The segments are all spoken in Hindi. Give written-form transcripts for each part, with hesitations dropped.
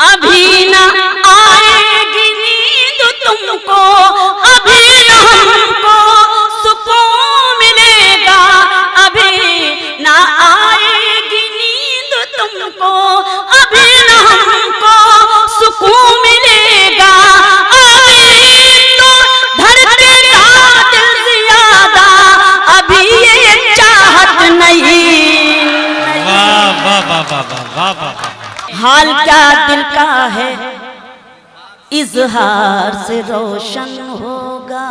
अभी न आएगी नींद तुमको, अभी न हमको सुकून मिलेगा, अभी न आएगी नींद तुमको, अभी न हमको सुकून मिलेगा, अभी तो धड़केगा दिल ज्यादा, अभी ये चाहत नहीं। वाह वाह वाह वाह वाह वाह। हाल क्या दिल का है इजहार से रोशन होगा,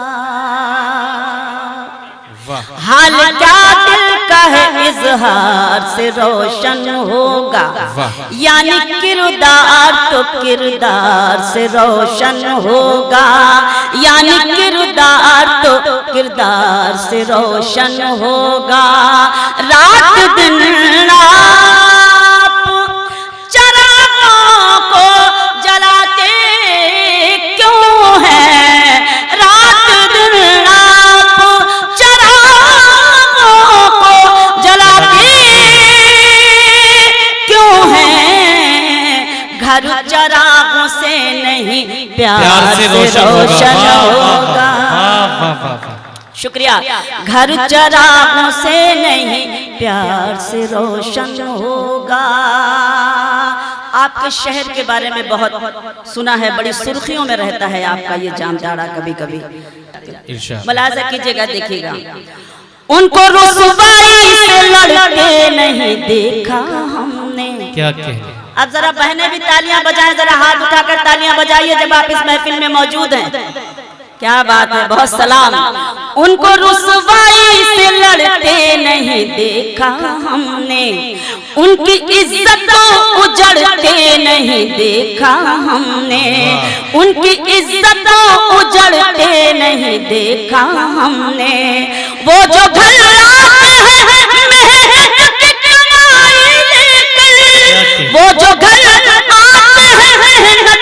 हाल क्या दिल का है इजहार से रोशन होगा, यानी किरदार तो किरदार से रोशन होगा, यानी किरदार तो किरदार से रोशन होगा। रात दिन चरागों से नहीं प्यार से रोशन होगा। शुक्रिया। घर चरागों से नहीं प्यार से रोशन होगा। आपके शहर के बारे में बहुत सुना है, बड़ी सुर्खियों में रहता है आपका ये जामताड़ा। कभी कभी मुलाजा कीजिएगा, देखिएगा। उनको रुसवाई से लड़ते नहीं देखा हमने। क्या कह? अब जरा बहनें भी तालियां बजाएं, जरा हाथ उठाकर तालियां बजाइए जब आप इस महफिल में मौजूद हैं। क्या बात है, बहुत सलाम। उनको रुसवाई से लड़ते नहीं देखा हमने, उनकी इज्जतों उजड़ते नहीं देखा हमने, उनकी इज्जतों उजड़ते नहीं देखा हमने। वो जो घर वो जो घर आते हैं मेहनत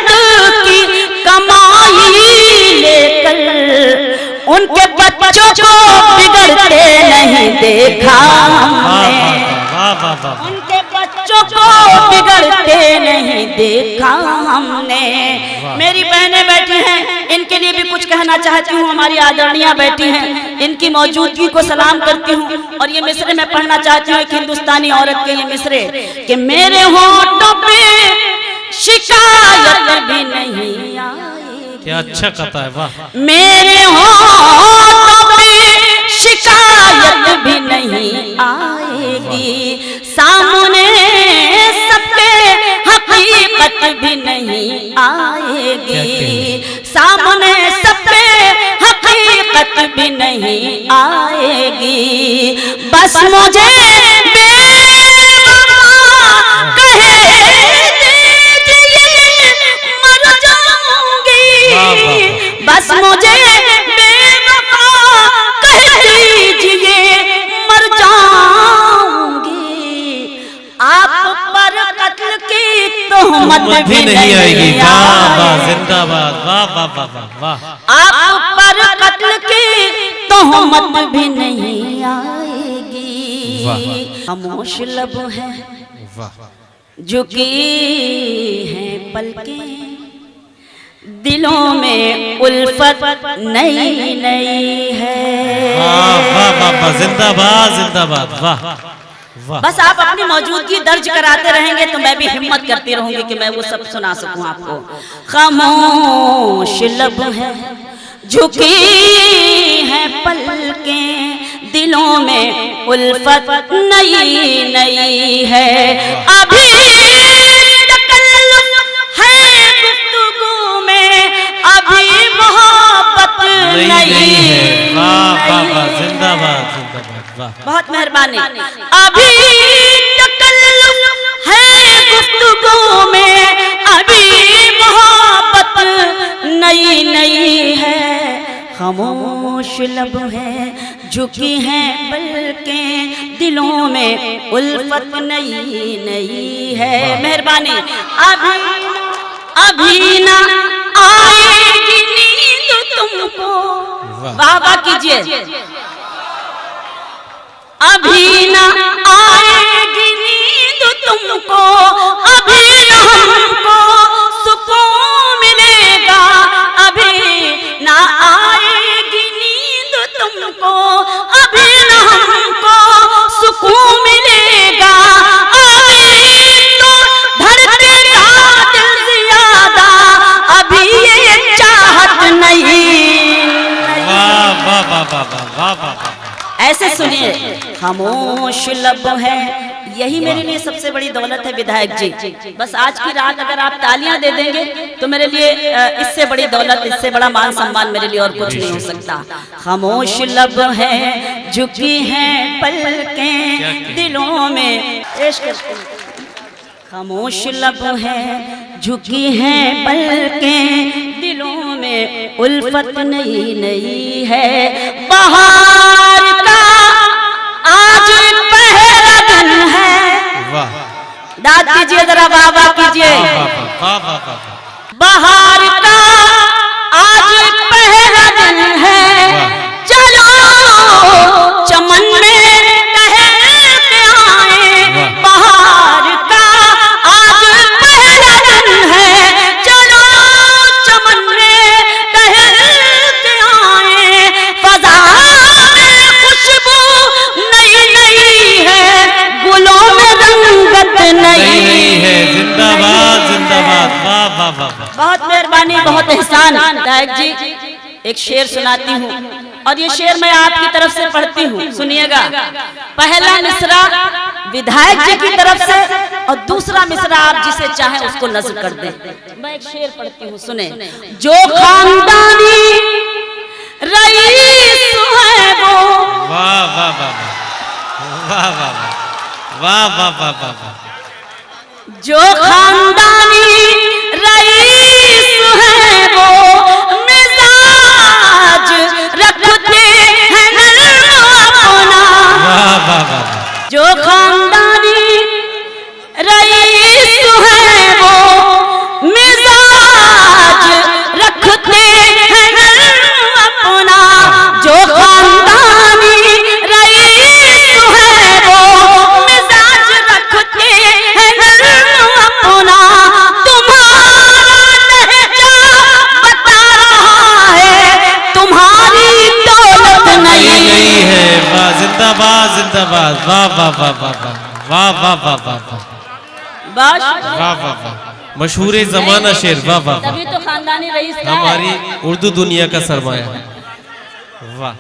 की कमाई लेकर, उनके बच्चों को बिगड़ते नहीं देखा हमने, उनके बच्चों को बिगड़ते नहीं देखा हमने। मेरी बहनें बैठी हैं, इनके लिए भी कुछ कहना चाहती हूँ। हमारी आदरणीयां बैठी हैं, इनकी मौजूदगी को सलाम करती हूँ। और ये मिसरे मैं पढ़ना चाहती हूँ, एक हिंदुस्तानी औरत के ये मिसरे कि मेरे होठों पे शिकायत भी नहीं आएगी। क्या अच्छा कहता है, वाह। मेरे होठों पे शिकायत भी नहीं आएगी, सामने सबके हकीकत भी नहीं आएगी, सामने सबके हकीकत भी नहीं आएगी। बस मुझे बस मुझे बेवफा कह दीजिए मर जाऊंगी, आप पर कत्ल की तोहमत भी नहीं आएगी। वाह वाह, जिंदाबाद, वाह वाह वाह वाह। आप पर कत्ल की तोहमत भी नहीं आएगी। खामोश लब है झुकी है पलकें, दिलों में उल्फत नई नई है। वाह वाह वाह, जिंदाबाद जिंदाबाद, वाह वाह। बस आप अपनी मौजूदगी दर्ज कराते रहेंगे तो मैं भी हिम्मत करती रहूंगी कि मैं वो सब सुना सकूं आपको। खामोश लब है झुकी है पलकें, दिलों में उल्फत नई नई है। अभी अभी मोहब्बत नहीं है। वाह वाह वाह, जिंदाबाद जिंदाबाद, वाह। बहुत मेहरबानी। अभी तकल्लुफ है गुफ्तगू में, अभी मोहब्बत नई नई है। खामोश लब है झुकी हैं पलकें, दिलों में उल्फत नई नई है। मेहरबानी। अभी ना आएगी नींद तुमको, वाह वाह कीजिए। अभी ना आएगी नींद तुमको, अभी ना हमको सुनिए, खामोश लब है, यही मेरे लिए सबसे बड़ी दौलत है विधायक जी। बस आज की रात अगर आप तालियां दे देंगे तो मेरे लिए इससे बड़ी दौलत, इससे बड़ा मान सम्मान मेरे लिए और कुछ नहीं हो सकता। खामोश लब है, झुकी हैं पलकें दिलों में, खामोश लब है, झुकी हैं पलकें दिलों में, उल्फत नई नई है, बहार का आज पहला दिन है। वाह, दाद कीजिए जरा, वाह वाह कीजिए। बहार का आज पहला दिन है, चलो चमन में टहल के आए। बहार का आज पहला दिन है, चलो चमन में टहल के आए। फजा में खुशबू नई नई है, गुलों में रंगत नई है। जिंदाबाद जिंदाबाद, वाह वाह वाह। बहुत मेहरबानी, बहुत एहसान। विधायक जी एक शेर सुनाती हूँ और ये शेर मैं आपकी तरफ से पढ़ती हूँ, सुनिएगा। पहला मिसरा विधायक जी की तरफ से और दूसरा मिसरा आप जिसे चाहें उसको नज़्म कर दें। मैं एक शेर पढ़ती हूँ, सुने। जो खानदानी रईस है वो, वाह वाह वाह वाह वाह वाह वाह वाह वाह वाह। जो खानदानी रईस है वो, मिजाज रखते हैं नर्म अपना। वाह वाह वाह। जो खानदानी रईस है वो, मिजाज रखते हैं नर्म अपना। जो खानदानी रईस है वो, मिजाज रखते हैं नर्म अपना। तुम्हारा लहजा बता रहा है, तुम्हारी दौलत नहीं है। वाह, जिंदाबाद जिंदाबाद, वाह वाह वाह वाह वाह वाह वाह वाह वाह बस। वाह वाह वाह। मशहूर जमाना शेर, वाह वाह वाह। तभी तो खानदानी रईस का है। हमारी उर्दू दुनिया का सरमाया। वाह,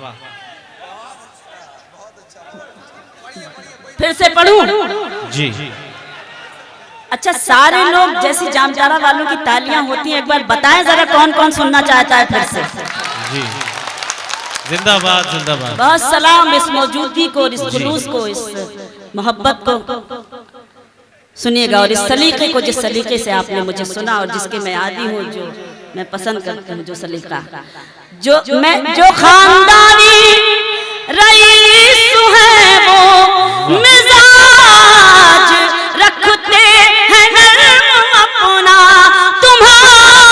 फिर से पढ़ूं? जी। अच्छा, सारे लोग जैसी जामताड़ा वालों की तालियां होती हैं, एक बार बताएं जरा कौन कौन सुनना चाहता है फिर से। जी, जिंदाबाद जिंदाबाद। बहुत सलाम इस मौजूदगी को, इस जुलूस को, इस मोहब्बत को सुनिएगा और इस सलीके को, जिस सलीके से आपने मुझे सुना और जिसके मैं आदी हूँ, जो मैं पसंद करती हूँ, जो सलीका, जो खानदानी रईस है वो, मिजाज रखते हैं नर्म अपना। तुम्हारा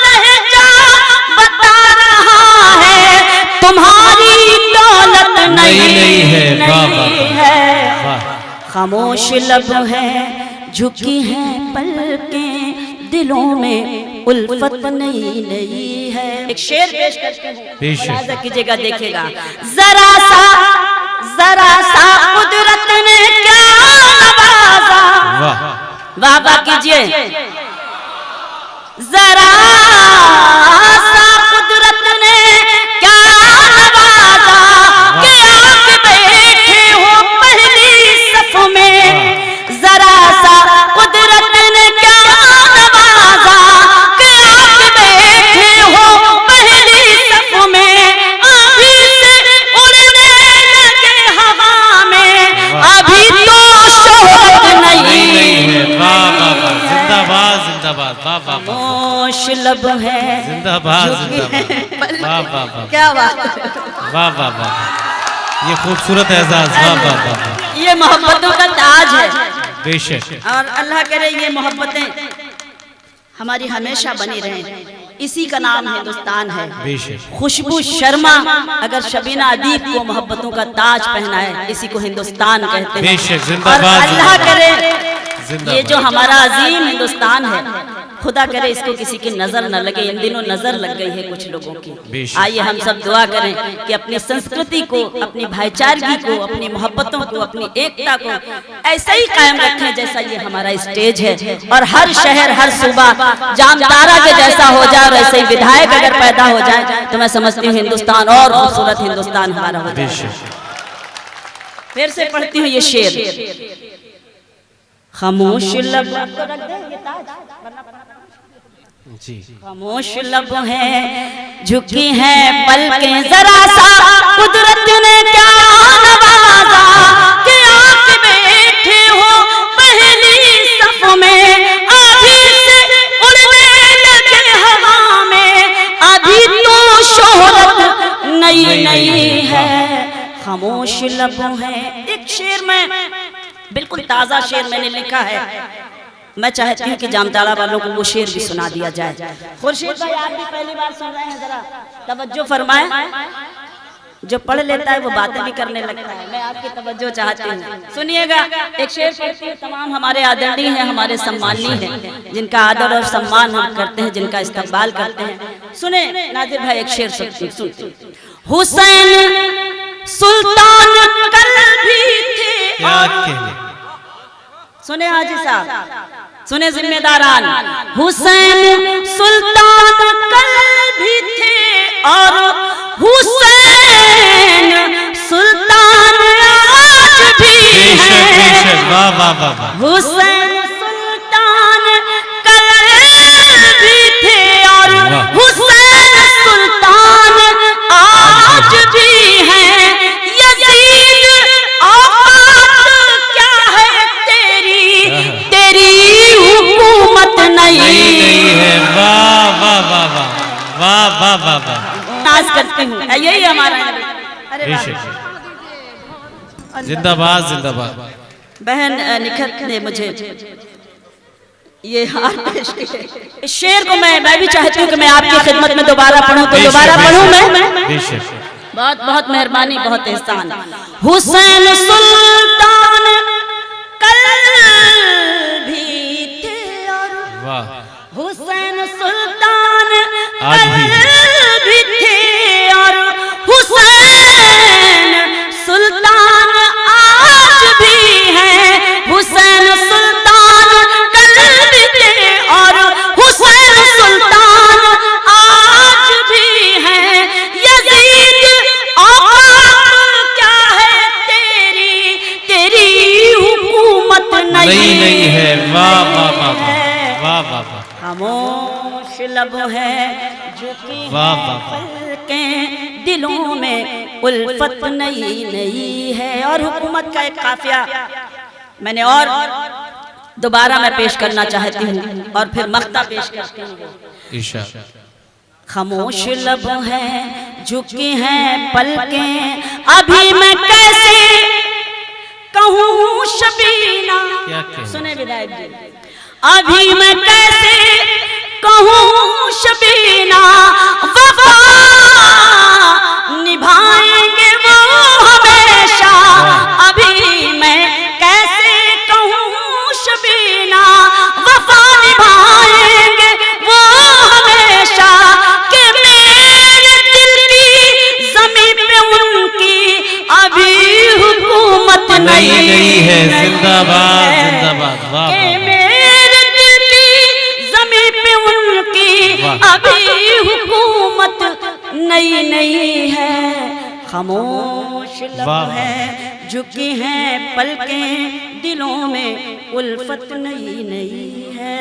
लहजा बता रहा है, तुम्हारी दौलत नहीं है। वाह है। वाह। खामोश लब है, झुकी हैं पलकें दिलों में, उल्फत नई नई है। एक शेर पेश करते हैं, मुलाजा कीजिएगा, देखिएगा। जरा सा कुदरत ने क्या नवाजा। वाह वाह कीजिए। जरा सा कुदरत ने क्या नवाजा, कि आप बैठे हो पहली सफ में। जरा सा कुदरत ने क्या नवाजा, कि आप बैठे हो पहली सफ में। अभी से उड़ने लगे हवा में, अभी तो शोहरत नहीं है। वाह वाह वाह, जिंदाबाद जिंदाबाद, वाह वाह वाह। खामोश लब है, जिंदाबाद जिंदाबाद, वाह वाह वाह। क्या बात, वाह वाह वाह। ये खूबसूरत एजाज, वाह वाह वाह। ये मोहब्बतों का ताज है। बेशक। और अल्लाह करे ये मोहब्बतें हमारी हमेशा बनी रहें। इसी का नाम हिंदुस्तान है। बेशक। खुशबू शर्मा अगर शबीना अदीब को मोहब्बतों का ताज पहनाए, इसी को हिंदुस्तान कहते हैं। बेशक, और जिंदाबाद अल्लाह करे जिंदाबाद। ये जो हमारा अजीम हिंदुस्तान है, खुदा करे इसको किसी की नजर न लगे। इन दिनों नजर लग गई है कुछ लोगों की। आइए हम सब दुआ करें कि अपनी संस्कृति को, अपनी भाईचारगी को, अपनी मोहब्बतों को, अपनी एकता को ऐसा ही कायम रखें जैसा ये हमारा स्टेज है। और हर शहर, हर सूबा जामताड़ा के जैसा हो जाए, वैसे ही विधायक अगर पैदा हो जाए तो मैं समझती हूँ हिंदुस्तान और खूबसूरत हिंदुस्तान हमारा हो जाए। फिर से पढ़ती हूँ ये शेर। खामोश लब जी, खामोश लब है झुकी है पलकें, जरा सा कुदरत ने क्या नवाजा कि आप बैठे हो पहली सफ में, अभी से उड़ने लगे हवा में, अभी तो शोहरत नई नई है, खामोश लब है। एक शेर में बिल्कुल ताजा शेर मैंने लिखा है, मैं चाहती हूँ कि जामताड़ा वालों को वो शेर भी सुना दिया जाए। खुर्शीद भाई आप भी पहली बार सुन रहे हैं, जरा तवज्जो फरमाएं। जो पढ़ लेता है वो बातें भी करने लगता है, मैं आपकी तवज्जो चाहती हूँ, सुनिएगा। एक शेर पढ़ती हूँ, तमाम हमारे आदरणीय हैं, हमारे सम्मानीय हैं, जिनका आदर और सम्मान हम करते हैं, जिनका इस्तकबाल करते हैं। सुने नाजिर भाई एक शेर सुनते। हुसैन सुल्तान कल भी थे, सुने हाजी साहब, सुने जिम्मेदारान, हुसैन सुल्तान कल भी थे और हुसैन सुल्तान आज भी है, वाह वाह वाह, हुसैन सुल्तान कल भी थे और हुसैन सुल्तान आज भी है, यजीद औकात क्या है तेरी, तेरी हुकूमत नहीं है। वाह वाह वाह वाह वाह वाह वाह वाह, नाज करते हूँ, यही हमारा है। अरे जिंदाबाद जिंदाबाद। बहन निखत ने मुझे ये हार पेश किया। इस शेर को मैं भी चाहती हूँ कि मैं आपकी खिदमत में दोबारा पढ़ूं, तो दोबारा पढ़ूं मैं। बहुत बहुत मेहरबानी, बहुत एहसान। हुसैन सुल्तान कल भी थे और वाह, हुसैन सुल्तान आज भी कल भी थे और हुसैन सुल्तान आज भी है, हुसैन सुल्तान कल भी थे और हुसैन सुल्तान आज भी है, यजीद औकात क्या है तेरी, तेरी हुकूमत नहीं है। वाह वाह वाह वाह वाह वाह, खामोश लब है झुकी वाह वाह, पलकें, दिलों में उल्फत नई नई है। और हुकूमत का एक काफिया मैंने और दोबारा मैं पेश करना चाहती हूँ और फिर मक्ता पेश करती हूँ। खामोश लब है झुकी हैं पलकें, अभी मैं कैसे कहूँ शबीना, सुने विधायक जी, अभी मैं कैसे कहूँ शबीना, वफा निभाएंगे वो हमेशा, अभी मैं कैसे कहूँ शबीना, वफा निभाएंगे वो हमेशा, कि मेरे दिल की ज़मीन पे उनकी अभी हुकूमत नहीं है। जिंदाबाद जिंदाबाद, वाह अभी हुकूमत नई नई है, खामोश लब है झुकी हैं पलकें, दिलों में उल्फत नई नई है।